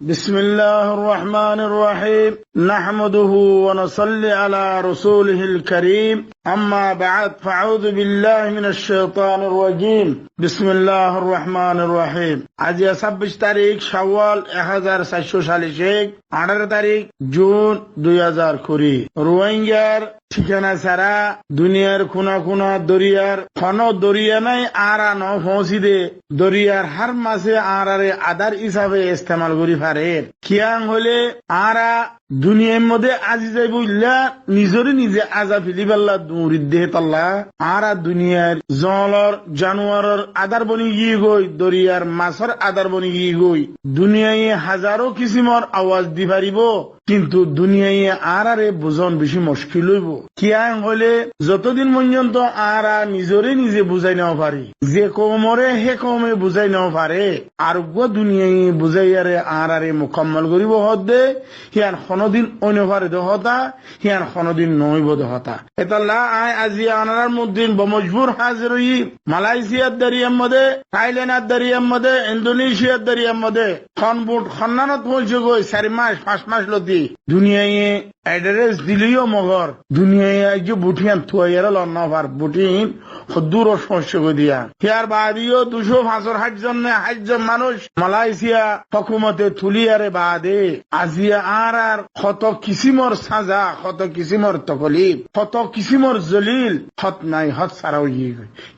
بسم الله الرحمن الرحيم نحمده ونصلي على رسوله الكريم أما بعد فأعوذ بالله من الشيطان الرجيم بسم الله الرحمن الرحيم আজ 26 তারিখ শাওয়াল 1446 18 তারিখ জুন 2020 রোহিঙ্গার ঠিকানা ছাড়া দুনিয়ার কোনা কোনা দরিয়ার কোনো দরিয়া নাই আরা ন পৌঁছি দে দরিয়ার হার মাসে আরারে আদার হিসাবে ইস্তেমাল করি পারে কিয়াং হলে আরা দুনিয়ার মধ্যে আজি যাই বললা নিজরে নিজে আজা ফিলিবাল্লা দৌড়ি দেহে তাল্লা আরা দুনিয়ার জলর জানুয়ারের আদার বনি গিয়ে গই দরিয়ার মাছর আদার বনি গিয়ে গই দুনিয়ায় হাজারো কিসিমর আওয়াজ দি পারিব কিন্তু দুনিয়ায় আরারে বুঝন বেশি মুশকিল হইব কিয়াং হলে যতদিন পর্যন্ত আরা নিজরে নিজে বুঝাই নেওয়া পারি যে কমরে হে কমে বুঝাই নেওয়া পারে আর দুনিয়ায় বুঝাইয়ারে আরারে মুকম্মল করিব হদে হিয়ান কোনদিন অন্যভারে দহতা হিয়ান কোনদিন নইব দহতা এতাল্লা আয় আজি আনারার মধ্যে বমজবুর হাজির হই মালয়েশিয়ার দারিয়ার মধ্যে থাইল্যান্ডের দারিয়ার মধ্যে ইন্দোনেশিয়ার দারিয়ার মধ্যে খনবুট খন্নানত পৌঁছে গই 4 মাস 5 মাস লতি দুনিয়ায় এড্রেস দিলিও মগর দুনিয়ায় আজ বুটিয়ান থুয়াইয়ার লন্নাভার বুটিন দূর সমস্যা করে দিয়া হিয়ার বাদিও 265 জন মানুষ মালয়েশিয়া হকুমতে থুলিয়ারে বাদে আজিয়া আর কত কিসিমর সাজা কত কিসিমর তকলিফ কত কিসিমর জলিল হত নাই হত সারাও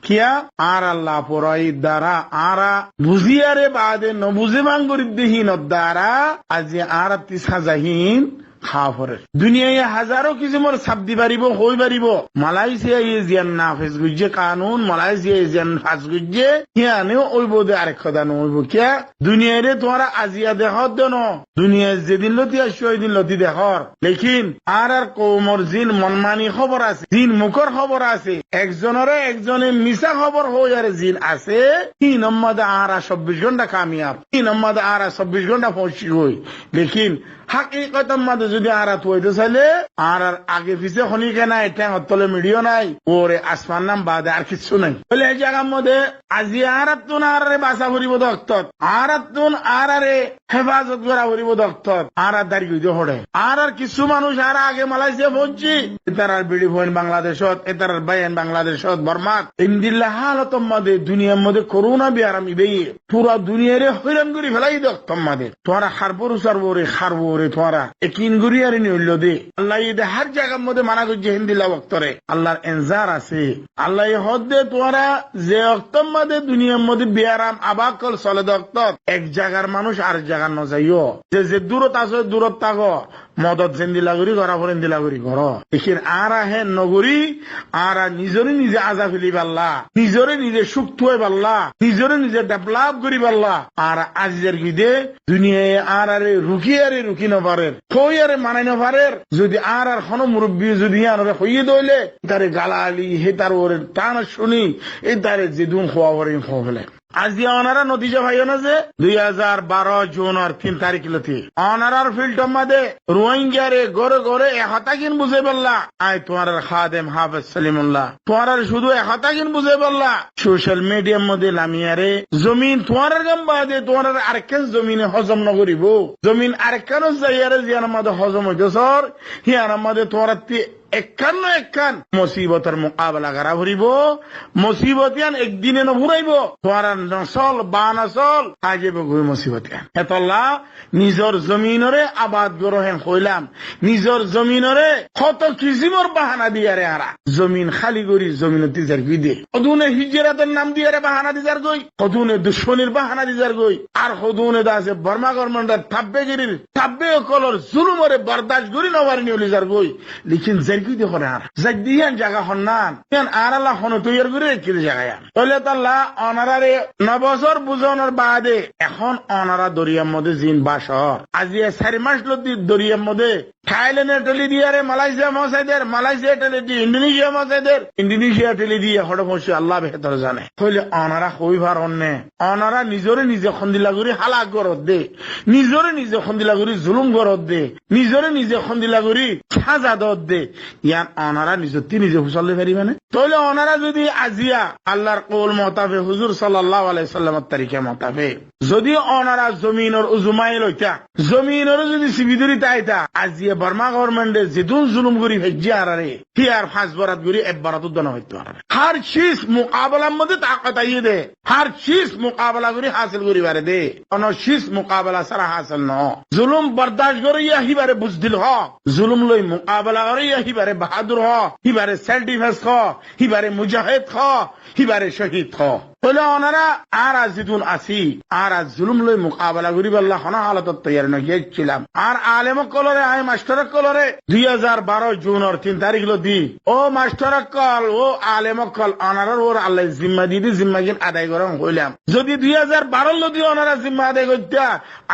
কিয়া আর আল্লাহ পরাই দ্বারা আরা বুঝিয়ারে বাদে নবুঝে মাঙ্গরিদ্দিহীন দ্বারা আজি আর তি সাজাহীন খাফরের দুনিয়ায় হাজারো কিসিমর সাবদি পারিব হই পারিব মালয়েশিয়া জিয়ান নাফেজ গুজে কানুন মালয়েশিয়া জিয়ান ফাজ গুজে হিয়ানেও ওইব দে আরেক কথা নইব কিয়া দুনিয়ারে তোমরা আজিয়া দেখত দেন দুনিয়া যেদিন লতি আসো ওই দিন লতি দেখর লেকিন আর কৌমর জিন মনমানি খবর আছে জিন মুখর খবর আছে একজনে মিছা খবর হই আর জিন আছে কি নম্মদে আর 24 ঘন্টা কামিয়াব কি নম্মদে আর 24 ঘন্টা পৌঁছি হই লেকিন হাকিকত মাদে যদি আরাত হইতে চাইলে আর আগে পিছে খনিকে নাই ট্যাঙতলে মিডিও নাই ওরে আসমান নাম বাদে আর কিছু নাই বলে এই জায়গার মধ্যে আজি আরাতুন আরারে বাসা করিব দক্তর আরাতুন আরারে হেফাজত করা করিব দক্তর আর দাঁড়ি হইতে হড়ে আর কিছু মানুষ আর আগে মালয়েশিয়া পৌঁছি এতার বিড়ি ভইন বাংলাদেশত এতার বাইন বাংলাদেশত বর্মাত ইন্দিল্লাহ হালত মাদে দুনিয়ার মধ্যে করোনা বিয়ারাম ইবেই পুরা দুনিয়ারে হইরান করি ফেলাই দক্তর মাদে তোরা হারবর সারবরে খারবরে তোরা একিন গুরিয়ারি নিল দে আল্লাহ ঈদ হার জায়গার মধ্যে মানা করছে হিন্দিল্লা বক্তরে আল্লাহর এনজার আছে আল্লাহ হদে তোরা যে অক্তর মধ্যে দুনিয়ার মধ্যে বিয়ারাম আবাকল চলে দক্তর এক জায়গার মানুষ আর জায়গার ন যাইও যে দূরত আছে দূরত থাক মদত জেন্দিলা করি ঘরা ফরেন্দিলা করি ঘর এখিন আর আহে নগরী আর নিজরে নিজে আজা ফেলি পাল্লা নিজরে নিজে সুখ থুয়ে পাল্লা নিজরে নিজে ডেভেলপ করি পাল্লা আর আজিজের গিদে দুনিয়ায় আর আরে রুকি নপারে থই আরে মানাই নপারের যদি আর কোনো মুরব্বী যদি আনরে হইয়ে দইলে তারে গালালি হে তার ওরে টান শুনি এই তারে যেদুন খোয়া করে খোয়া ফেলে আজি অনারা নতিজা ভাইও না যে 2012 জুনের 3 তারিখ লতি অনারার ফিল্ড মাদে রোহিঙ্গারে গড়ে গড়ে এহতাকিন বুঝে বললা আয় তোমার খাদেম হাফেজ সালিমুল্লাহ তোমার শুধু এহতাকিন বুঝে বললা সোশ্যাল মিডিয়ার মধ্যে নামিয়ারে জমিন তোমার গাম বাদে তোমার আরেকখান জমিনে হজম নকরিব জমিন আরেকখান যাইয়ারে জিয়ার মধ্যে হজম হইতে সর হিয়ার মধ্যে তোমার একান মুসিবতের মোকাবেলা করা ভরিব মুসিবতিয়ান একদিনে নভুরাইব তোমার নসল বা নসল আগে বগুই মুসিবতিয়ান এতলা নিজর জমিনরে আবাদ গ্রহণ কইলাম নিজর জমিনরে কত কিসিমর বাহানা দিয়ারে আরা জমিন খালি করি জমিনতি যার গই দে কদুনে হিজরাতের নাম দিয়ারে বাহানা দিজার গই কদুনে দুশ্মনীর বাহানা দিজার গই আর কদুনে দাসে বর্মা গভর্নমেন্টের থাব্বে কলর জুলুমরে বরদাস্ত করি নবারি নিউলি যার গই লিখিন কি দেখো আর যাই দিয়ান জায়গা হন্নান আর আল্লাহ হন তৈয়ার করে রেখে জায়গায় তাহলে তাল্লাহ অনারারে 9 বছর বুঝানোর বাদে এখন অনারা দরিয়ার মধ্যে জিন বাসর আজি 4 মাস লতি দরিয়ার মধ্যে থাইল্যান্ডের টেলি দিয়ারে মালয়েশিয়া টেলি দিয়ে ইন্দোনেশিয়া টেলি দিয়ে হঠাৎ পৌঁছে আল্লাহ বেহতর জানে তাহলে অনারা হইবার অন্যে অনারা নিজরে নিজে খন্দিলা করি হালাক গরত দে নিজরে নিজে খন্দিলা করি জুলুম গরত দে নিজরে নিজে খন্দিলা করি সাজা দত দে ইয়ান অনারা নিজে নিজে হুসালে পারি মানে তাহলে ওনারা যদি আজিয়া আল্লাহর কৌল মোতাবেক হুজুর সাল্লাল্লাহু আলাইহি সাল্লামের তরিকা মোতাবেক যদি ওনারা জমিনের উজুমাই লইতা জমিনের যদি সিবিদুরি তাইতা আজিয়া বার্মা গভর্নমেন্টে যেতুন জুলুম করি ভেজি আরারে কি আর 5 বরাত করি 1 বরাত উদ্দন হইতো আরারে हर चीज मुकाबला मध्य ताकत आइए दे हर चीज मुकाबला करी हासिल करी बारे दे और चीज मुकाबला सारा हासिल न हो जुलुम बर्दाश्त करो यही बारे बुजदिल हो जुलुम लोई मुकाबला करो यही बारे बहादुर हो ही बारे सेल्फ डिफेंस हो ही बारे मुजाहिद हो ही बारे शहीद हो বলে ওনারা আর আজিদুন আসি আর আজ জুলুম লই মুকাবলা করি বল্লা হনা হালত তৈয়ার না গিয়েছিলাম আর আলেম কলরে আই মাস্টার কলরে 2012 জুনের 3 তারিখ লো দি ও মাস্টার কল ও আলেম কল ওনারার ওর আল্লাহ জিম্মা দিদি জিম্মাগিন আদায় করম হইলাম যদি 2012 লো দি ওনারা জিম্মা আদায় করতা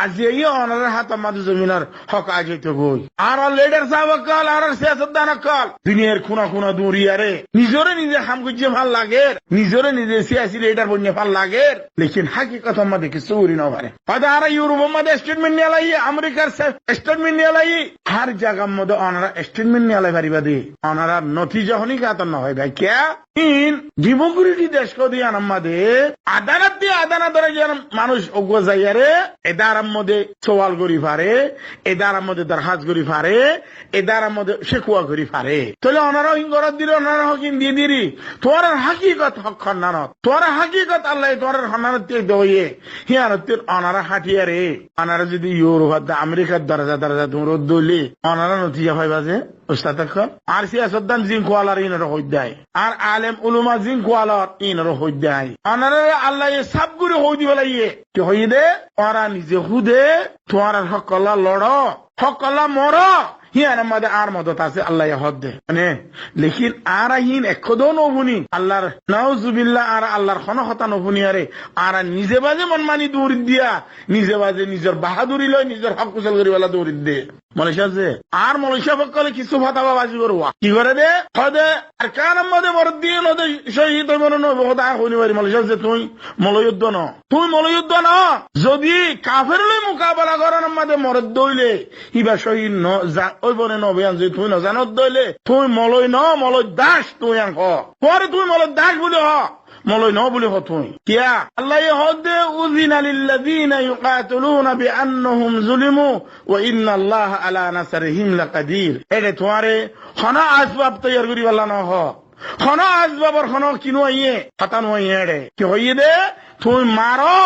আজ এই ওনারার হাত আমাদের জমিনের হক আজ হইতো গই আর লিডার সাহেব কল আর সিয়াসতদান কল দুনিয়ার খুনা খুনা দুরিয়ারে নিজরে নিজে হাম গুজে ভাল লাগে নিজরে নিজে সিয়াসি লিডার বন্যে ভাল লাগে लेकिन हकीकत मध्य की चोरी न भरे पदारा यूरोप मध्य स्टेटमेंट न्यायालय अमेरिकार स्टेटमेंट न्यायालय हर जगह मध्य अनारा स्टेटमेंट न्यायालय पारिबा दे अनारा नतीजा होनी का तो न হয় ভাই क्या इन डेमोक्रेटिक देश को दिया नम्मादे আদালত দিয়ে আদালত ধরে যে মানুষ অজ্ঞ যাইয়ারে এদারার মধ্যে সওয়াল করি পারে এদারার মধ্যে দরখাস্ত করি পারে এদারার মধ্যে শেকুয়া করি পারে তাহলে অনারা ইনগরত দিল অনারা হকিন দিয়ে দিরি তোর হাকিকত হক খন্নানত তোর হাকিকত আল্লাহ তোর খন্নানত দইয়ে হিয়ারতের অনারা হাটিয়ারে অনারা যদি ইউরোপ আমেরিকার দরজা তোমরা দইলে অনারা নতিজা পাইবা যে উস্তাদ আর সিয়াসতদান জিন কোয়ালার ইনর হইদায় আর আলেম উলুমা জিন কোয়ালার ইনর হইদায় অনারা আল্লাহ সব গুলো হই দিবে লাইয়ে কি হই দে ওরা নিজে হুদে তোমার হকলা লড়ো হকলা মরো হিয়ার মধ্যে আর মদত আছে আল্লাহ হদ দে মানে লেকিন আর হিন একদো নবুনি আল্লাহর নাউজুবিল্লাহ আর আল্লাহর খনখতা নবুনি আরে আর নিজে বাজে মনমানি দূর দিয়া নিজে বাজে নিজের বাহাদুরি লয় নিজের হক কুশল করিওয়ালা দূর দিয়ে মালয়েশিয়া যে আর মালয়েশিয়া পক্ষলে কিছু ফাতাবা বাজি করবা কি করে দে হদে আর কার মধ্যে মরদিন হদে শহীদ মরণ বহুত আ হইনি পারি মালয়েশিয়া যে তুই মলয়ুদ্ধ ন তুই মলয়ুদ্ধ ন যদি কাফের লই মোকাবেলা করার মধ্যে মরদ দইলে ইবা শহীদ ন ওই বনে নবিয়ান যে তুই না জানত দইলে তুই মলয় ন মলয় দাস তুই আং হ পরে তুই মলয় দাস বলে হ মলয় ন বলে হ তুই কিয়া আল্লাহ হদে উযিনা লিল্লাযিনা ইউকাতুলুনা বিআন্নাহুম যুলিমু ওয়া ইন্নাল্লাহ আলা নাসরিহিম লাকাদির এরে তোরে খানা আসবাব তৈয়ার করি বলা ন হ খানা আসবাবর খানা কিনো আইয়ে ফাতানো আইয়ে রে কি হইয়ে দে তুই মারো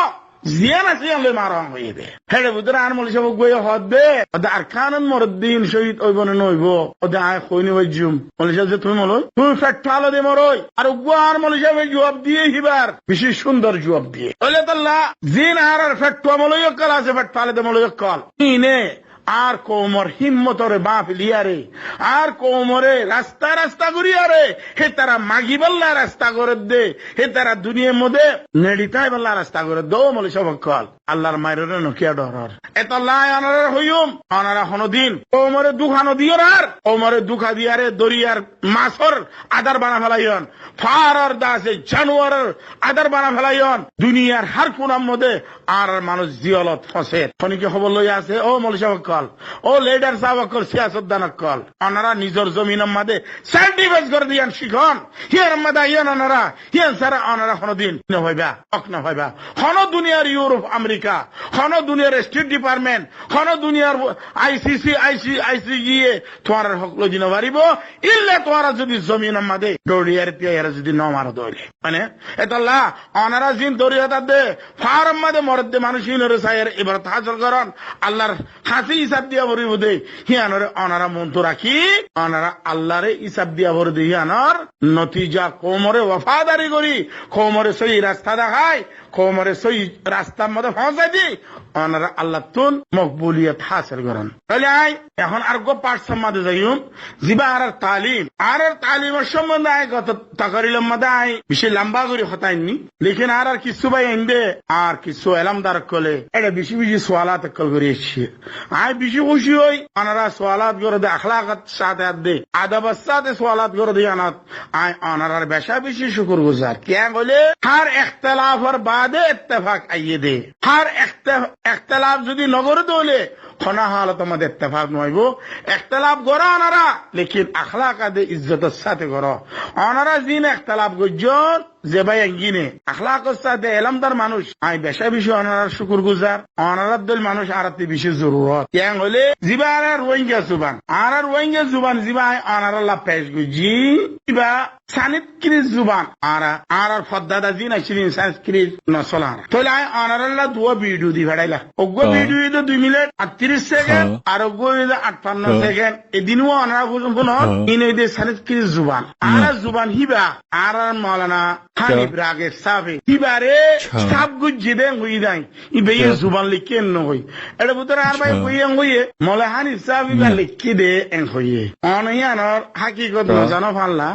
জিয়ানা সিয়ান লই মারো হইয়ে দে হেড়ে বুদরা আর মলসব গয় হদে ওদা আর খানন মরদিন শহীদ ওই বনে নইব ওদা আয় কইনি ওইজুম মলসব যে তুমি মলই তুমি ফেট্টালো দে মরই আর উগ্র মলসব জবাব দিয়ে হিবার বেশি সুন্দর জবাব দিয়ে বলে তাল্লাহ জিন আর ফেট্টা মলই কল আছে ফেট্টালে দে মলই কল ইনে আর কোমর হিম্মতরে বাপ লিয়ারে আর কোমরে রাস্তা রাস্তা করিয়ারে হে তারা মাগি বল্লা রাস্তা করে দে হে তারা দুনিয়ার মধ্যে নেড়িতাই বল্লা রাস্তা করে দো মলি সব কল আল্লাহর মায়ের নকিয়া ডরার এত লাই আনার হইম আনারা হনদিন কোমরে দুখানো দিয়র আর কোমরে দুখা দিয়ারে দরিয়ার মাছর আদার বানা ফেলাইন ফারার দাসে জানোয়ারের আদার বানা ফেলাইন দুনিয়ার হার কোনার মধ্যে আর মানুষ জিয়লত ফসে খনিকে খবর লই আছে ও মলি সব কল ও লিডার সাহেব কল সিয়াসতদান কল ওনারা নিজের জমিনের মধ্যে সেলফ ডিফেন্স করে দিয়ান শিখন হিয়ার মধ্যে ইয়ান ওনারা হিয়ান সারা ওনারা কোনদিন না হইবা হক না হইবা কোন দুনিয়ার ইউরোপ আমেরিকা কোন দুনিয়ার স্টেট ডিপার্টমেন্ট কোন দুনিয়ার আইসিসি তোমার হক লই দিন পারিব ইল্লে তোরা যদি জমিনের মধ্যে দড়িয়ার তিয়ার যদি ন মার দইলে মানে এতলা ওনারা জিন দড়িয়াতা দে ফার্ম মধ্যে মরদে মানুষ ইনরে সায়ের ইবারত হাসিল করন আল্লাহর হাসি হিসাব দিয়া ভরিব দে হিয়ানরে অনারা মন্ত রাখি অনারা আল্লাহরে হিসাব দিয়া ভরে দে হিয়ানর নতিজা কোমরে ওয়াফাদারি করি কোমরে সই রাস্তা দেখায় কোমরে সই রাস্তার মধ্যে পৌঁছাই দি অনারা আল্লাহ তুন মকবুলিয়ত হাসিল করেন তাহলে আই এখন আর গো পাঠ সম্বন্ধে যাইম জিবা আর তালিমের সম্বন্ধে আয় গত তাকারিলের মধ্যে আয় বেশি লম্বা করে হতাইনি লেকিন আর কিছু ভাই এনদে আর কিছু এলামদার কলে এটা বেশি বেশি সোয়ালাত কল করেছি আয় বেশি খুশি হই অনারা সোয়ালাত করে দে আখলাকাত সাথে দে আদাবার সাথে সোয়ালাত করে দে আনাত আয় অনারার বেশা বেশি শুকর গুজার কে বলে হার ইখতিলাফের বাদে ইত্তেফাক আইয়ে দে হার ইখতিলাফ যদি নগরে দলে খনা হালত আমাদের ইত্তেফাক নইব ইখতিলাফ গড় আনারা লেকিন আখলাক আদে ইজ্জতের সাথে গড় আনারা জিন ইখতিলাফ গজ্জন যে ভাই এঙ্গিনে আখলাকের সাথে এলামদার মানুষ আই বেশা বেশি অনারার শুকুর গুজার অনারার দল মানুষ আরাতে বেশি জরুরত ইয়াং হলে জিবা আর রোহিঙ্গা জুবান আর রোহিঙ্গা জুবান জিবা অনারা লা পেশ গুজি জিবা সানিৎকৃত জুবান আর ফদ্দাদা জিন আইছিলেন সংস্কৃত নসলার তাহলে আই অনারাল্লা দুয়া ভিডিও দি ভাড়াইলা ওগো ভিডিও তো 2 মিনিট 38 সেকেন্ড আর ওগো 58 সেকেন্ড এদিনও অনারা বুঝুন কোন ইনে দে সানিৎকৃত জুবান আর জুবান হিবা আর মাওলানা হানিফ রাগের সাবে হিবারে সাব গুজি দেন হই নাই ইবে জুবান লিখে ন হই এটা বুতরা আর ভাই কই আং হইয়ে মাওলানা হানিফ সাবে বা লিখে দে এন হইয়ে অনয়ানর হাকিকত ন জানো ফাল্লা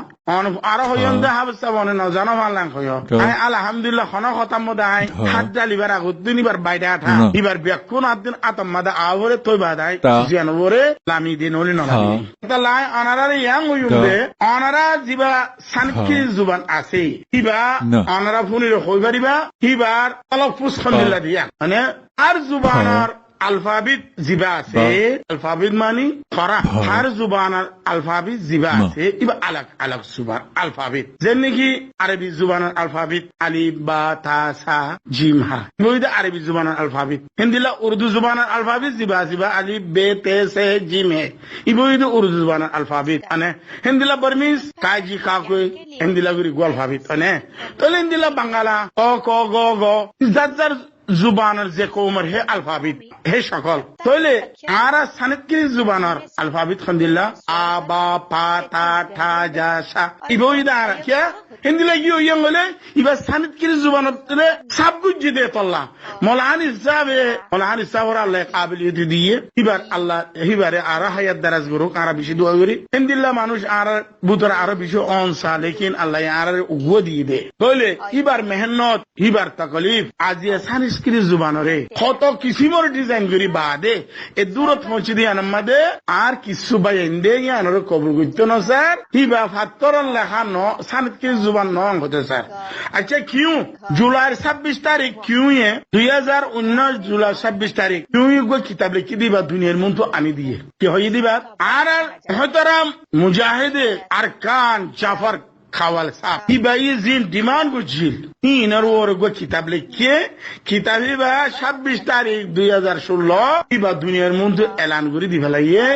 আরো হইন দে হাবসা বনে ন জানো ফাল্লাং হইও আই আলহামদুলিল্লাহ খন খতম মদাই হাত ডালিবার আগত দুনিবার বাইরে আঠা ইবার বেকুন আদিন আতম মাদা আওরে তৈ বাদাই জানবরে লামি দিন হলি নলামি তা লাই অনারারে ইয়াং হইউন্দে অনারা জিবা সানকি জুবান আছে হিবা অনারা ফুনিরে হই পারিবা হিবার তালাফুজ খন্দিল্লা দিয়া মানে আর জুবানার আলফাবিত জিবা আছে আলফাবিত মানি খরা হার জুবানার আলফাবিত জিবা আছে ইবা আলাগ আলাগ জুবান আলফাবিত যেন নাকি আরবি জুবানার আলফাবিত আলিফ বা তা সা জিম হা ইবইদা আরবি জুবানার আলফাবিত হিন্দিলা উর্দু জুবানার আলফাবিত জিবা জিবা আলিফ বে তে সে জিম হে ইবইদা উর্দু জুবানার আলফাবিত মানে হিন্দিলা বর্মিজ কাজি কাকই হিন্দিলা গুরি গোল আলফাবিত মানে তাহলে হিন্দিলা বাঙ্গালা ক গ গ জাজার জুবানের যে কৌমর হে আলফাবিত হে সকল তাহলে আর সানিৎকৃত জুবানের আলফাবিত খন্দিল্লা আ বা পা তা ঠা যা সা ইবইদার কে হিন্দিলা গিয়ে ইয়ং হলে ইবার সানিৎকৃত জুবানের তুলে সব গুজি দে তল্লা মৌলানা হিসাবে আল্লাহ কাবিলিয়ত দিয়ে ইবার আল্লাহ হিবারে আর হায়াত দারাজ করুক আর বেশি দোয়া করি হিন্দিল্লা মানুষ আর বুতর আরো বেশি অনসা লেকিন আল্লাহ আর উগো দিয়ে দে তাহলে ইবার মেহনত হিবার তাকলিফ আজিয়া সানিৎকৃত জুবানরে কত কিসিমর ডিজাইন করি বাদে এ দূরত পৌঁছে দিয়ে আনাম্মাদে আর কিছু বাই এন্দে আনার কবুল করতে ন স্যার হিবা ফাত্তর লেখা ন সানিৎকৃত জুবান নং হতে স্যার আচ্ছা কিউ জুলাইয়ের 26 তারিখ কিউ 2019 জুলাই 26 তারিখ কিউ গো কিতাব লিখি দিবা দুনিয়ার মন তো আনি দিয়ে কি হয়ে দিবা আর হতরাম মুজাহিদে আরকান জাফর খাওয়াল সাহ হিবাই জিন ডিমান্ড গুজিল ইনার ওর গো কিতাব লিখে কিতাবি বা 26 তারিখ 2016 হিবা দুনিয়ার মধ্যে এলান করে দি ফেলাইয়ে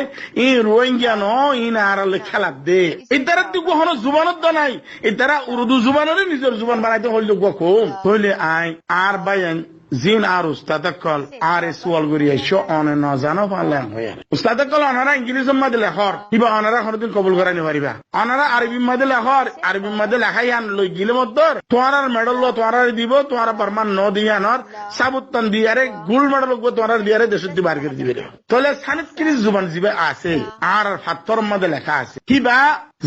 ই রোহিঙ্গা ন ইনার খেলা দে ইতারা তো কোনো জুবানত নাই ইতারা উর্দু জুবানের নিজের জুবান বানাইতে হইল গো কম হইলে আই আর বায়ান জিন আর উস্তাদকল আর সোয়াল গরি আইসো অনে ন জানো পারলেন হয়ে উস্তাদকল অনারা ইংলিশের মধ্যে লেখর কিবা অনারা কোনদিন কবুল করানি পারিবা অনারা আরবির মধ্যে লেখর আরবির মধ্যে লেখাই আন লই গিলে মধ্যর তোমার মেডল লো তোমার দিব তোমার প্রমাণ ন দিয়া নর সাবুত্তন দিয়ারে গোল্ড মেডল গো তোমার দিয়ারে দেশত দি বার করে দিবে তাহলে সানিৎকৃত জুবান জিবে আছে আর ফাত্তর মধ্যে লেখা আছে কিবা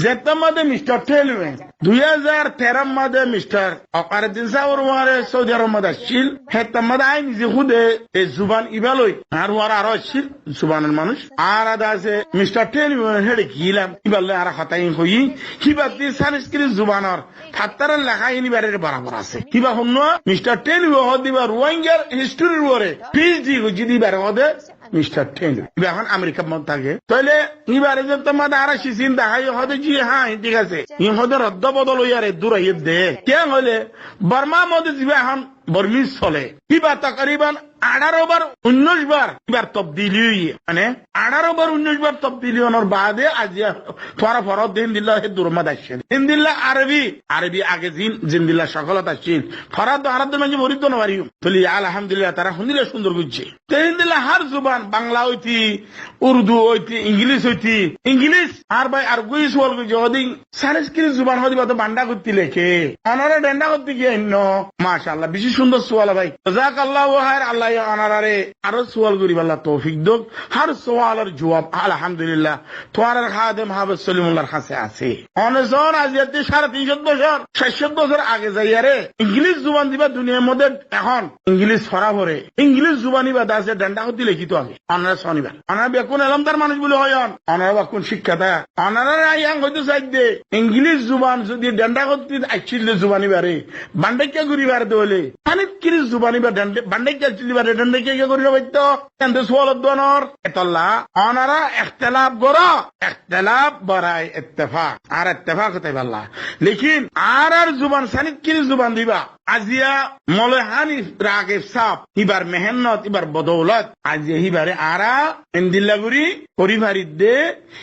যেতার মধ্যে মিস্টার টেলওয়ে 2013 মধ্যে মিস্টার অকারুদ্দিন সাহেব ওয়ারে সৌদি আরব মধ্যে আসছিল হেতার মধ্যে আই নিজে খুদে এই জুবান ইবালই আর ওয়ারা আরো আসছিল জুবানের মানুষ আর আদা আছে মিস্টার টেলওয়ে হেডে গিলাম ইবালে আর হতাই হই কিবা দি সানিৎকৃত জুবানর ফাত্তরের লেখা ইনিবারের বরাবর আছে কিবা হন্য মিস্টার টেলওয়ে হদিবা রোহিঙ্গার হিস্ট্রির ওরে পিএইচডি হজি দিবার হদে মিস্টার টেলওয়ে এখন আমেরিকার মধ্যে থাকে তাহলে এবারে যে তোমার আর সিসিন দেখাই হদে জি হ্যাঁ ঠিক আছে ইহদের রদ্দ বদল হইয়ারে দূর হইয়ে দে কেন হলে বর্মার মধ্যে যাবে এখন বর্মিজ চলে কিবা তকরিবান 18 বার 19 বার এবার তবদিলি মানে 18 বার 19 বার তবদিলি হওয়ার বাদে আজ তোরা ফরদ দিন দিল্লা হে দুরমাদ আসছেন হিন্দিল্লা আরবি আগে জিন্দিল্লা সকলত আসছেন ফরাদ আরাদ মানে মরিদ না পারিও তাহলে আলহামদুলিল্লাহ তারা হিন্দিল্লা সুন্দর বুঝছে তো হিন্দিল্লা হার জুবান বাংলা হইতি উর্দু হইতি ইংলিশ হইতি ইংলিশ আর ভাই আর গুইস বল যদি সানিৎকৃত জুবান হদিবা তো বান্ডা করতে লেখে অনারা ডেন্ডা করতে গিয়ে মাশাআল্লাহ বেশি সুন্দর সোয়াল ভাই জাযাকাল্লাহু খাইর আল্লাহ অনারারে আরো সোয়াল করি আল্লাহ তৌফিক দাও হর সোয়ালের জবাব আলহামদুলিল্লাহ তোমার খাদেম হাফেজ সলিমুল্লাহর কাছে আছে অনজন আজিয়াতে 350 বছর 600 বছর আগে যাইয়ারে ইংলিশ জুবান দিবা দুনিয়ার মধ্যে এখন ইংলিশ ছড়া পড়ে ইংলিশ জুবানি বা দাসে ডান্ডা করতে লিখিত আগে অনারা শনিবার অনারা বেকুন এলমদার মানুষ বলে হয় অনারা বেকুন শিক্ষা দেয় অনারা আইয়াং হইতে চাই দে ইংলিশ জুবান যদি ডান্ডা করতে আইছিল জুবানি বারে বান্ডাইকা ঘুরি বারে হলে হানিফ কিরি জুবানি বা বান্ডে চলছিলি বা ডন্ডে কে করি রবাইত এন্ড সোয়ালত দনর এতল্লা অনারা ইখতিলাফ গরা ইখতিলাফ বরাই ইত্তেফাক আর ইত্তেফাক হতে পারলা লেকিন আর জুবান সানিফ কিরি জুবান দিবা আজিয়া মলে হানিফ রাগিব সাহ ইবার মেহনত ইবার বদৌলত আজিয়া হিবারে আরা ইন্দিল্লাগুড়ি পরিবারিত দে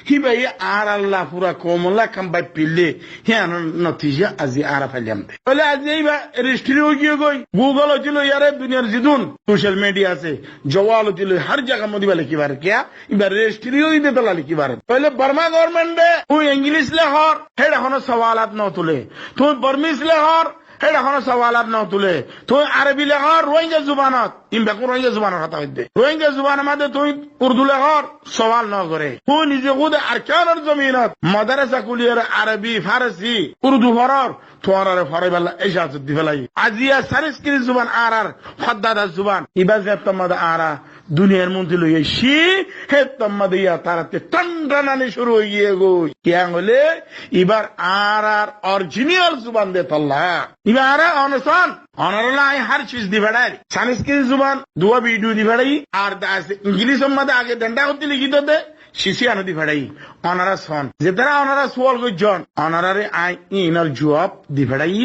হিবাই আর আল্লাহ পুরা কোমলা কাম্বাই পিলে হিয়ান নতিজা আজি আরা ফাইলাম দে বলে আজি ইবা রেস্ট্রি হয়ে গিয়ে গই গুগল হচ্ছিল ইয়ারে দুনিয়ার জিদুন সোশ্যাল মিডিয়া আছে জওয়াল হচ্ছিল হর জায়গা মধ্যে বলে কিবার কিয়া ইবার রেস্ট্রি হয়ে দে তোলা লিখিবার তাহলে বর্মা গভর্নমেন্টে তুই ইংলিশ লেহর হেড এখনো সওয়ালাত ন তুলে তুই বর্মিস লেহর হেড এখনো সওয়ালাত ন তুলে তুই আরবি লেহর রোহিঙ্গা জুবানত ইমবাকু রোহিঙ্গা জুবানের কথা হইতে রোহিঙ্গা জুবানের মধ্যে তুই উর্দু লেহর সওয়াল ন করে তুই নিজে খুদ আরকানের জমিনত মাদ্রাসা কুলিয়ার আরবি ফারসি উর্দু ফরর তোয়ারে ফরাইবাল্লা এজাজত দি ফেলাই আজিয়া সারিস্কিরি জুবান আর খদ্দাদা জুবান ইবাজে তোমাদ আরা দুনিয়ার মধ্যে লইছি হে তোমাদ ইয়া তারাতে টন্ডানানি শুরু হয়ে গিয়ে গই কিয়া হলে এবার আর অরিজিনাল জুবান দে তল্লা এবার অনসন অনরলাই হর চিজ দি বেড়াই সারিস্কিরি জুবান দুয়া ভিডিও দি বেড়াই আর ইংলিশ মধ্যে আগে ডন্ডা হতে লিখিত দে শিশি আনদি ফেড়াই অনারা সন যে তারা অনারা সোয়াল গজন অনারারে আই ইনার জবাব দি ফেড়াই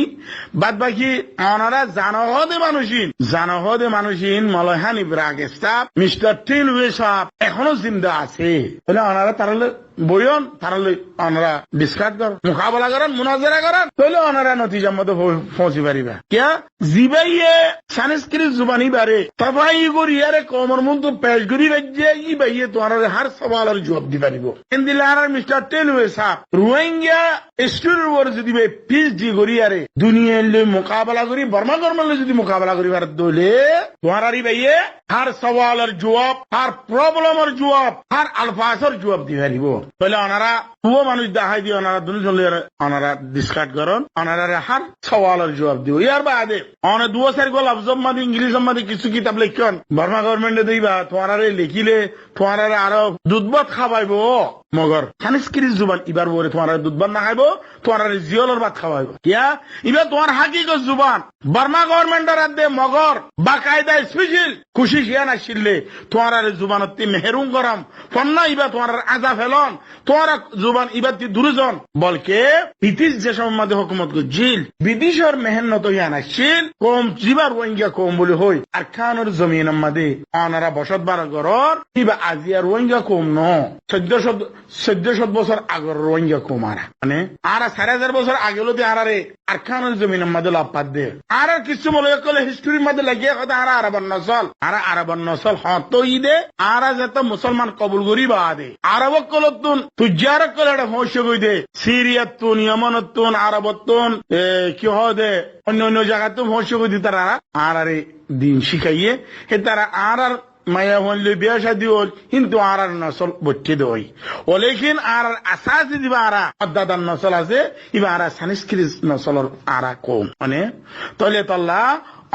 বাদ বাকি অনারা জানহদে মানুষিন মলহানি ব্রাগে সাহ মিস্টার টিলওয়ে সাহ এখনো জিন্দা আছে বলে অনারা তারালে বইন তারালে অনারা ডিসকাস কর মোকাবেলা করেন মুনাজারা করেন তাহলে অনারা নতিজার মধ্যে পৌঁছি পারিবা কিয়া জিবাইয়ে সংস্কৃত জুবানি বারে তবাই করি আরে কমর মধ্যে পেশ করি রাজ্যে ই বাইয়ে তোমার হার সওয়ালের জবাব দি পারিব ইন্দিলার মিস্টার টেলওয়ে সাহ রোহিঙ্গা স্টুডেন্ট ওর যদি পিএইচডি করি আরে দুনিয়ার লই মোকাবেলা করি বর্মা গভর্নমেন্ট যদি মোকাবেলা করি পারে দলে তোমার বাইয়ে হার সওয়ালের জবাব হার প্রবলেমের জবাব হার আলফাজের জবাব দি পারিব তাহলে ওনারা পুরো মানুষ দেখাই দিয়ে ওনারা দুজন ওনারা ডিসকাস করেন ওনারা হার সওয়ালের জবাব দিব ইয়ার বাদে অনেক দুয়া চারি গো লফজ মাদি ইংলিশ মাদি কিছু কিতাব লিখন বর্মা গভর্নমেন্টে দিবা তোমার লিখিলে তোমার আরো দুধবাত খাওয়াইব মগর সংস্কৃত জুবান এবার বলে তোমার দুধবাত না খাইব তোমার জিয়লের ভাত খাওয়াইব কিয়া এবার তোমার হাকিগত জুবান বর্মা গভর্নমেন্টের আদে মগর বাকায়দা স্পেশাল খুশি শিয়ান আসলে তোমার জুবানত মেহরুম গরম পন্না এবার তোমার আজা ফেলন তোমার জুবান এবার দুজন বলকে ব্রিটিশ যে সময় মধ্যে হুকুমত করছিল বিদেশের মেহনত হিয়ান আসছিল কম জিবার রোহিঙ্গা কম বলে হই আর খানের জমিন মধ্যে অনারা বসত বার গরর এবার আজিয়া রোহিঙ্গা কম ন 1400 বছর আগর রোহিঙ্গা কম মানে আর 4000 বছর আগে হলো আরে আর খানের জমিনের মধ্যে লাভ পাত দে আর কিছু মনে করলে হিস্ট্রির মধ্যে লাগিয়ে কথা আর আরবন নসল হতো ঈদে আর যেত মুসলমান কবুল করি বা দে আরব কলতুন তুজার কলে একটা ভবিষ্য কই দে সিরিয়াতুন ইয়েমেনুন আরবতুন কি হদে অন্য জায়গাতে ভবিষ্য কই দি তারা আর আরে দিন শিখাইয়ে হে তারা আর মায়া হলে বিয়া শাদী হল কিন্তু আর নসল বচ্চে দই ও লেকিন আর আসাস দিবা আর আদাদান নসল আছে ইবা আর সংস্কৃত নসলর আর কম মানে তলে তল্লা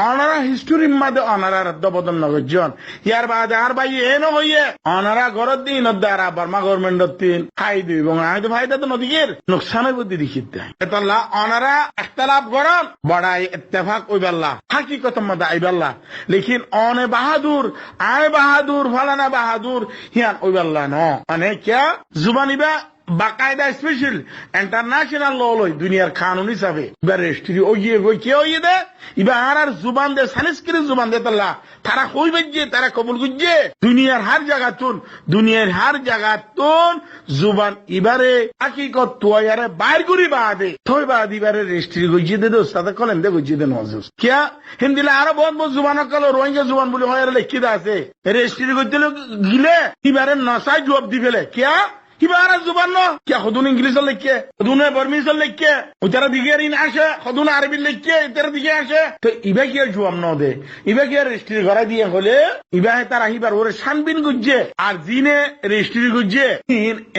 অনারা হিস্টোরির মধ্যে অনারা রদ্দবদল নগরজন ইয়ার বাদে আর ভাই এন হইয়ে অনারা গরত দিন দ্বারা বর্মা গভর্নমেন্ট দিন খাই দিব এবং আয় ভাইটা তো নদীর নোকসানের বুদ্ধি দেখিত দেয় এতল্লা অনারা ইখতিলাফ গরম বড়াই ইত্তেফাক ওইবাল্লা হাকিকত মধ্যে আইবাল্লা লেকিন অনে বাহাদুর আয় বাহাদুর ফালানা বাহাদুর হিয়ান ওইবাল্লা ন মানে কিয়া জুবানিবা বাকায়দা স্পেশাল ইন্টারন্যাশনাল ল লই দুনিয়ার কানুন হিসাবে এবার রেস্ট্রি ওইয়ে গই কে ওইয়ে দে এবার আর জুবান দে সংস্কৃত জুবান দে তাল্লা তারা কই বাজে তারা কবুল গুজে দুনিয়ার হার জায়গাতুন জুবান এবারে হাকিকত তোয়ারে বাইর করি বাদে থই বাদ এবারে রেস্ট্রি গইয়ে দে দোস্ত কলেন দে গইয়ে দে নজুস কিয়া হিন্দিলা আরো বহুত জুবান কল রোহিঙ্গা জুবান বলে হয় লিখিত আছে রেস্ট্রি গইতে গিলে এবারে নসাই জবাব দিবেলে কিয়া কিবারা জুবান কে হদুন ইংলিশ লিখে হদুন বর্মিস লিখে উতারা দিকে রিন আসে হদুন আরবি লিখে ইতারা দিকে আসে তো ইবা কি জবাব ন দে ইবা কি রেজিস্ট্রি ঘরে দিয়ে হলে ইবা তার আহিবার ওরে শানবিন গুজে আর জিনে রেজিস্ট্রি গুজে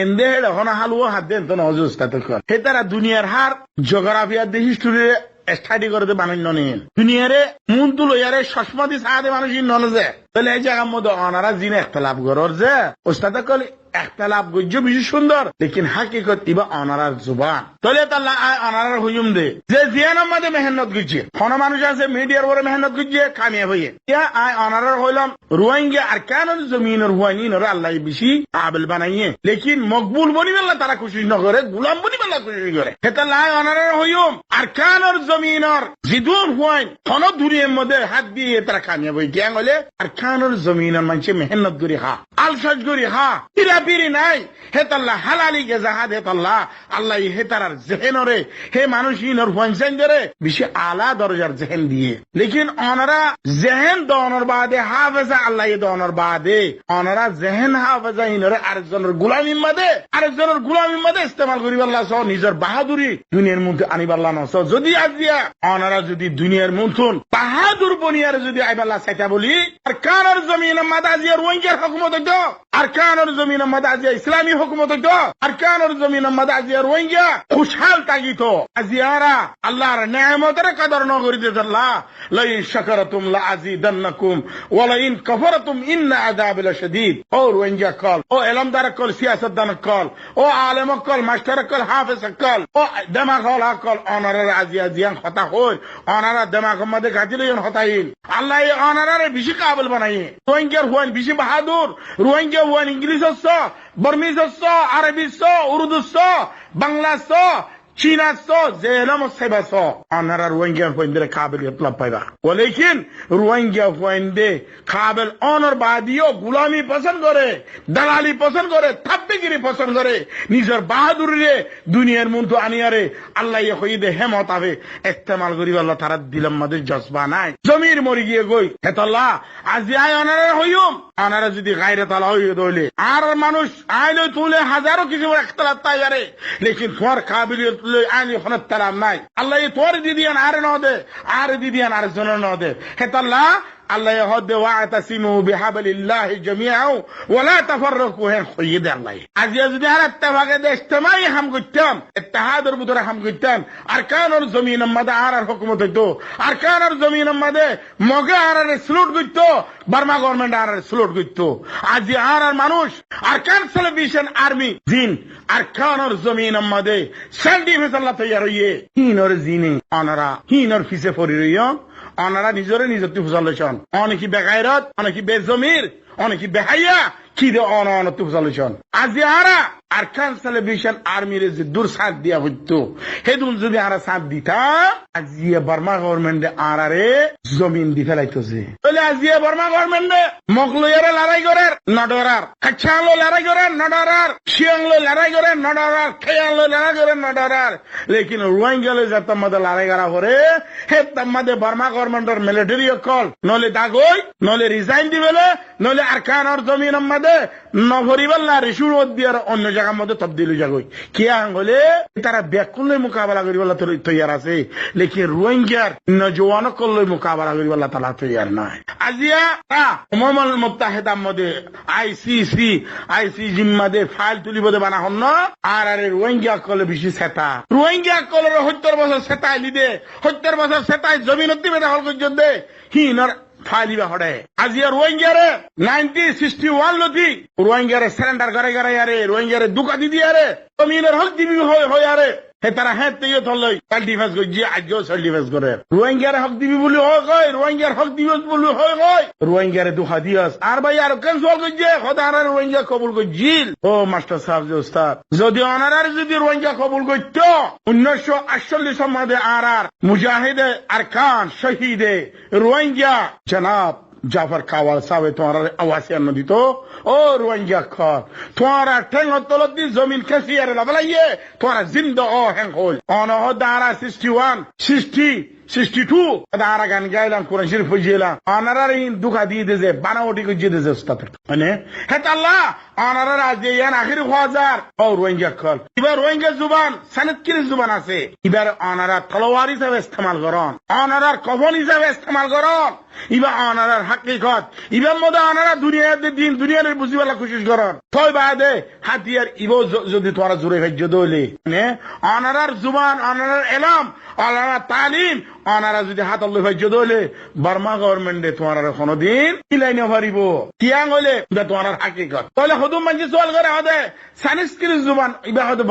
এন্ডে এখন হালুয়া হাত দেন তো নজুস্তা তো হে তারা দুনিয়ার হার জিওগ্রাফিয়ার দি হিস্ট্রি স্টাডি করতে বানান্য নেন দুনিয়ারে মন তুলো ইয়ারে সসমাদি সাহায্যে মানুষ নন যে তাহলে এই জায়গার মধ্যে অনারা জিনে ইখতিলাফ গরর যে ওস্তাদ কলে اختلاف گوجه بیشی সুন্দর لیکن حقیقت ইবা অনারার জুবান তলে তাল্লা অনারার হুজুম দে যে জিয়ান আমাদের মেহনত গুজে কোন মানুষ আছে মিডিয়ার উপরে মেহনত গুজে কামিয়াব হয়ে ইয়া আই অনারার হইলাম রোহিঙ্গা আর কেন জমিনের হুয়াইনিন আল্লাহ বেশি কাবিল বানাইয়ে লেকিন মকবুল বনি বেলা তারা খুশি ন করে গোলাম বনি বেলা খুশি করে হেতা লাই অনারার হইম আর কেন জমিনের জিদুর হুয়াইন কোন দুনিয়ার মধ্যে হাত দিয়ে তারা কামিয়াব হয়ে গিয়া হলে আর কেন জমিনের মানুষ মেহনত করি হা আলসাজ করি হা পিরাপিরি নাই হেতাল্লাহ হালালি গেজাহাদ হেতাল্লাহ আল্লাহ হেতারার জেহেনরে হে মানুষ ইনর হুয়াইন করে বেশি আলা দরজার জেহেন দিয়ে লেকিন অনারা জেহেন দনর বাদে হাফেজা আল্লাহ দনর বাদে অনারা জেহেন হাফেজা ইনরে আরেকজনের গুলামির মাঝে ইস্তেমাল করি আল্লাহ সহ নিজের বাহাদুরি দুনিয়ার মধ্যে আনিবাল্লাহ নস যদি আজিয়া অনারা যদি দুনিয়ার মধ্যন বাহাদুর বনিয়ার যদি আইবাল্লাহ সাইতা বলি আর কানর জমিন মাদাজিয়া রোহিঙ্গার হুকুমত হইতো আর কানর জমিন মাদাজিয়া ইসলামী হুকুমত হইতো আর কানর জমিন মাদাজিয়া রোহিঙ্গা খুশহাল তাগিত আজিয়ারা আল্লাহর নেয়ামতের কদর ন করি দিত আল্লাহ লাইন শাকারতুম লাআযিদান্নাকুম ওয়া লাইন কাফারতুম ইন্না আযাবি লাশাদীদ ও রোহিঙ্গা কল ও এলমদার কল সিয়াসতদান কল ও আলেম কল মাস্টার কল হাফেজ কল ও দেমাগ হল কল অনারার আজিয়াজিয়ান হতা হই অনারা দেমাগ মধ্যে গাজিলেন হতাইন আল্লাহ এই অনারারে বেশি কাবিল বানাইয়ে রোহিঙ্গার হুয়াইন বেশি বাহাদুর রোহিঙ্গা হুয়াইন ইংলিশ বর্মিজ আরবি উর্দু বাংলা চীনা জেলম সেবা অনারা রোহিঙ্গা হুয়াইনদের কাবিলিয়ত লাভ পাইবা লেকিন রোহিঙ্গা হুয়াইনদে কাবিল অনর বাদিও গুলামি পছন্দ করে দালালি পছন্দ করে থাপ্পিগিরি পছন্দ করে নিজের বাহাদুরিরে দুনিয়ার মধ্যে আনিয়ারে আল্লাহ হইদে হেমত আবে ইস্তেমাল করি আল্লাহ তারা দিলাম মাদের জজবা নাই জমির মরি গিয়ে গই হেতাল্লাহ আজি আয় অনারা হইম অনারা যদি গায়রে তালা হইয়ে দইলে আর মানুষ আইলে তুলে হাজারো কিছু ইখতিলাফ তাইয়ারে লেকিন তোমার কাবিলিয়ত আইনি হনত তালাম নাই আল্লাহ তোর দিদিয়ান আরে ন দে আর দিদিয়ান আর জন ন দে হেতাল্লাহ আল্লাহ হদে ওয়াতাসিমু বিহাবলিল্লাহি জামিআও ওয়া লা তাফাররাকু হেন খইদে আল্লাহ আজি যদি আর ইত্তেফাকে দে ইজতিমাই হাম করতাম ইত্তেহাদের ভিতরে হাম করতাম আর কানর জমিন মাদে আর হুকুমত হইতো আর কানর জমিন মাদে মগে আর স্লুট করতো বার্মা গভর্নমেন্ট আর স্লুট করতো আজি আর মানুষ আর কান সেলিব্রেশন আর্মি জিন আর কানর জমিন মাদে সার্টিফিকেট আল্লাহ তৈয়ার হইয়ে হিনর জিনে অনারা হিনর ফিসে ফরি রইয়া অনারা নিজরে নিজতি ফুসালেছন অনেকি বেগায়রত অনেকি বেজমির অনেকি বেহাইয়া কি দে অনতি ফুসালেছন আজি আরা আরকান সেলিব্রেশন আর্মির যে দূর সাথ দিয়া হইতো হেদুন যদি আরা সাথ দিতা আজিয়া বার্মা গভর্নমেন্টে আরারে জমিন দি ফেলাইতেছে বলে আজিয়া বার্মা গভর্নমেন্টে মগলইয়ারে লড়াই করে নডরার খাচ্ছাংলো লড়াই করে নডরার শিয়াংলো লড়াই করে নডরার খেয়াংলো লড়াই করে নডরার লেকিন রোহিঙ্গালে যত মধ্যে লড়াই করা পরে হে তাম্মাদে বার্মা গভর্নমেন্টের মিলিটারি কল নলে দাগই নলে রিজাইন দিবেলে নলে আরকানর জমিন মধ্যে নভরিবাল্লা রিসুর দিয়ার অন্য জায়গার মধ্যে তবদিল হয়ে যাগই কে আঙ্গলে তারা ব্যাকুলে মোকাবেলা করিবাল্লা তৈয়ার আছে লেকিন রোহিঙ্গার নজওয়ান কল্লে মোকাবেলা করিবাল্লা তালা তৈয়ার নাই আজিয়া উমামুল মুত্তাহিদার মধ্যে আইসিসি জিম্মাদে ফাইল তুলিবদে বানা হন আর আরে রোহিঙ্গা কলে বেশি সেতা রোহিঙ্গা কলের 70 বছর সেতাই লিদে 70 বছর সেতাই জমিনত দিবে হল করতে দে হিনর ফাইলিবা হড়ে আজিয়া রোহিঙ্গারে 1961 লতি রোহিঙ্গারে সারেন্ডার করে করে আরে রোহিঙ্গারে দুকা দি দিয়ারে জমিনের হক দিবি হয় আরে হে তারা হ্যাঁ তেও থলই কাল ডিফেন্স করছি আজও সেল ডিফেন্স করে রোহিঙ্গারে হক দিবি বলি হয় কয় রোহিঙ্গার হক দিবস বলি হয় কয় রোহিঙ্গারে দুখা দিয়স আর ভাই আর ক্যান্সেল করছে খোদার রোহিঙ্গা কবুল করছিল ও মাস্টার সাহেব যে উস্তাদ যদি অনারার যদি রোহিঙ্গা কবুল করত 1948 এর মধ্যে আর মুজাহিদে আরকান শহীদে রোহিঙ্গা জনাব জাফর কাওয়াল সাহেব তোমার আওয়াসিয়ান নদী তো ও রোহিঙ্গা খর তোমারা ঠেঙ্গ তলতি জমিন খেসিয়ারে লাবলাইয়ে তোমারা জিন্দা ও হ্যাং হল অনহ দারা 62 দারা গান গাইলাম কোরআন শরীফ পড়ছিলাম অনারার ইন দুকা দিয়ে দেছে বানাওটি করে দিয়ে দেছে উস্তাদ মানে হেত আল্লাহ অনারার আজ ইয়ান আখির হাজার ও রোহিঙ্গা খল এবার রোহিঙ্গা জুবান সনদ কি জুবান আছে এবার অনারা তলোয়ার হিসাবে ইস্তেমাল করন অনারার কফন হিসাবে ইস্তেমাল করন ইবা অনারার হাকিকত ইবার মধ্যে অনারা দুনিয়াতে দিন দুনিয়ার বুঝিবালা কোশিশ করন তয় বাদে হাতিয়ার ইবো যদি তোরা জুড়ে ভেজ্য দইলে মানে অনারার জুবান অনারার এলাম অনারার তালিম অনারা যদি হাত লই ভাই হইলে বার্মা গভর্নমেন্টে তোমার কোনদিন কিলাই নভারিব তিয়াং হইলে তোমার হাকিকত তাহলে হদুম মানুষ সোয়াল করে হদে সানিস্ক্রিট জুবান ইবা হয়তো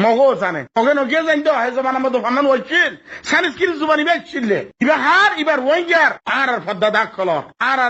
মগো জানে মগে নগে জানতো হে জমানার মধ্যে ফান্নান হইছিল সানিস্ক্রিট জুবান ইবা ছিললে ইবা হার ইবার ওয়াইজার আর ফদ্দা দাগ কলর আর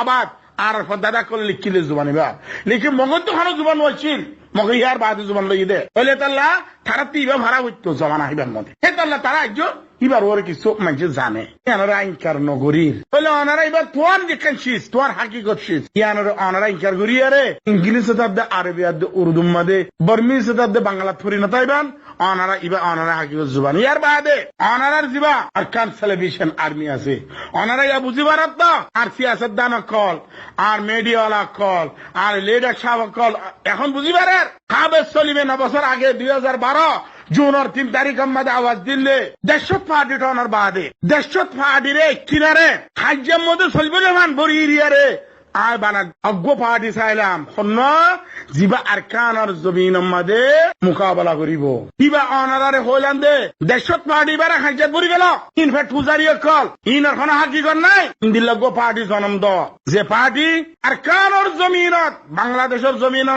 আবাদ আর ফদ্দা দাগ কল লিখিলে জুবান ইবা লিখি মগন তো খানো জুবান হইছিল মগে ইয়ার বাদে জুবান লই দে হইলে তাল্লা তারা তিবা ভাড়া হইতো জমানা হিবার মধ্যে হে তাল্লা তারা একজন ইবার ওর কিছু মানুষ জানে ইয়ানোর আইনকার নগরীর বলে অনারা এবার তোমার যেখান শীষ তোমার হাকিকত শীষ ইয়ানোর অনারা ইনকার করি আরে ইংলিশ শতাব্দে আরবি আদে উর্দু মাদে বর্মি শতাব্দে বাংলা থরি না তাইবান অনারা ইবা অনারা হাকিকত জুবান ইয়ার বাদে অনারার জিবা আরকান সেলিব্রেশন আর্মি আছে অনারা ইয়া বুঝিবার তো আর সিয়াসত দান কল আর মিডিয়াওয়ালা কল আর লিডার সাহেব কল এখন বুঝিবার কাবে চলিবে 9 বছর আগে 2012 জুনের 3 তারিখ মধ্যে আওয়াজ দিলে দেশত পার্টি টনার বাদে দেশত পার্টি রে কিনারে হাজ্যের মধ্যে চলবে মান বড়ি এরিয়ারে আয় বানা অজ্ঞ পার্টি চাইলাম শূন্য জিবা আরকানের জমিনের মধ্যে মোকাবেলা করিব কিবা অনারারে হইলাম দে দেশত পার্টি বারে হাজ্যাত পড়ি গেল ইনফেক্ট পূজারি কল ইনার কোনো হাকিকত নাই ইন্দিলজ্ঞ পার্টি জন্ম দ যে পার্টি আরকানের জমিনত বাংলাদেশের জমিন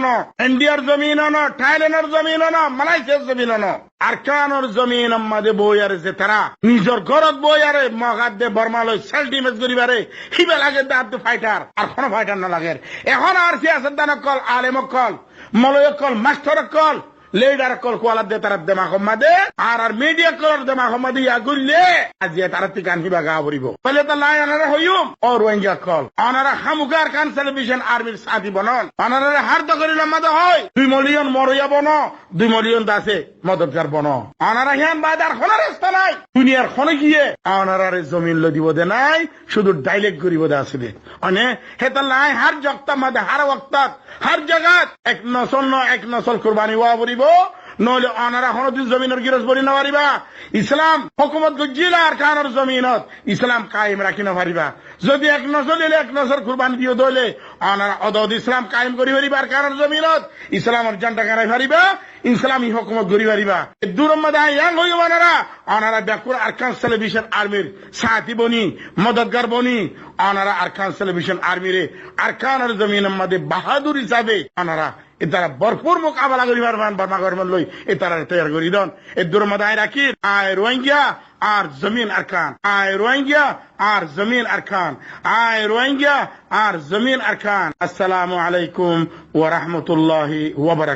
ইন্ডিয়ার জমিন থাইল্যান্ডের জমিন মালয়েশিয়ার জমিন আরকানের জমিন মধ্যে বই আর যে তারা নিজের ঘরত বই আরে মগাত দে বর্মালয় সেলফ ইমেজ করিবারে হিবে লাগে দাঁত ফাইটার আর কোনো ফাইটার না লাগে এখন আর সিয়াসত দান কল আলেম কল মলয় কল মাস্টার কল লেডার কল কোয়ালা দে তার দেমাগ মধ্যে আর মিডিয়া কল দেমাগ মধ্যে ইয়া গুললে আজ তারা তিকান হিবা গা ভরিব বলে তো লাই আনারা হইম ও রোহিঙ্গা কল আনারা হামুকার কান সেলিব্রেশন আর্মির সাথী বনন আনারা হার তো করিলাম মধ্যে হয় 2 মিলিয়ন মরিয়া বন 2 মিলিয়ন দাসে মদতগার বন আনারা হিয়ান বাদার কোন রাস্তা নাই দুনিয়ার কোনে গিয়ে আনারারে জমিন ল দিব দে নাই শুধু ডাইলেক্ট করিব দে আসলে মানে হেতা লাই হার জগতা মধ্যে হার ওয়াক্তাত হার জায়গাত এক নসল কুরবানি ওয়া বরিব নহলে অনারা হনদিন জমিনের গিরস বলি না পারিবা ইসলাম হুকুমত গজিলা আর কানের জমিনত ইসলাম কায়েম রাখি না পারিবা যদি এক নসল এলে এক নসল কুরবানি দিও দলে অনারা অদদ ইসলাম কায়েম করি পারিবা আর কানের জমিনত ইসলামের জানটা কারাই পারিবা ইসলামী হুকুমত গরি পারিবা দুরম্মদ আয়াং হই অনারা ব্যাকুর আরকান সেলিব্রেশন আর্মির সাথী বনি মদতগার বনি অনারা আরকান সেলিব্রেশন আর্মিরে আরকানের জমিনের মধ্যে বাহাদুর হিসাবে অনারা তারা ভরপুর মোকাবেলা করিবার মান বার্মা গভর্নমেন্ট লই তারা তৈরি করি দন দুর মদায় রাখি আয় রোহিঙ্গা আর জমিন আরকান আয় রোহিঙ্গা আর জমিন আরকান আয় রোহিঙ্গা আর জমিন আরকান আসসালামু আলাইকুম ওয়া রাহমাতুল্লাহি ওয়া বারাকাতুহু।